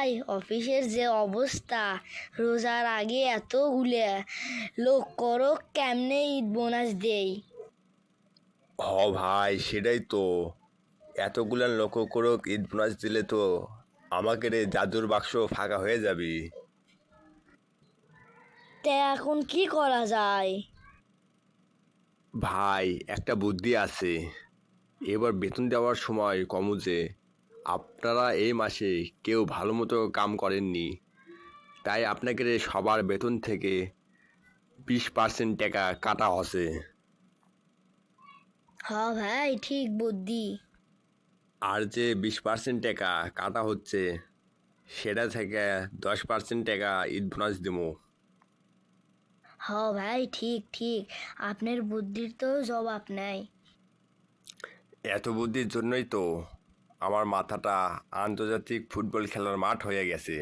ভাই, অফিসের যে অবস্থা, রোজার আগে এতগুলা লোক করো, কেমনে ঈদ বোনাস দেই? হ ভাই, সেটাই তো। এতগুলা লোক করক ঈদ বোনাস দিলে তো আমাকে রে জাদুর বাক্স ফাঁকা হয়ে যাবি। তা এখন কি করা যায়? ভাই, একটা বুদ্ধি আছে। এবার বেতন দেওয়ার সময় কমু যে আপনারা এই মাসে কেউ ভালো মতো কাম করেননি, তাই আপনাকে রে সবার বেতন থেকে 20% টাকা কাটা হসে। হ্যাঁ ভাই, ঠিক বুদ্ধি। আর যে 20% টাকা কাটা হচ্ছে সেটা থেকে 10% টাকা ঈদ বোনাস দেবো। হ্যাঁ ভাই, ঠিক ঠিক, আপনার বুদ্ধির তো জবাব নাই। এত বুদ্ধির জন্যই তো আমার মাথাটা আন্তর্জাতিক ফুটবল খেলার মাঠ হয়ে গেছে।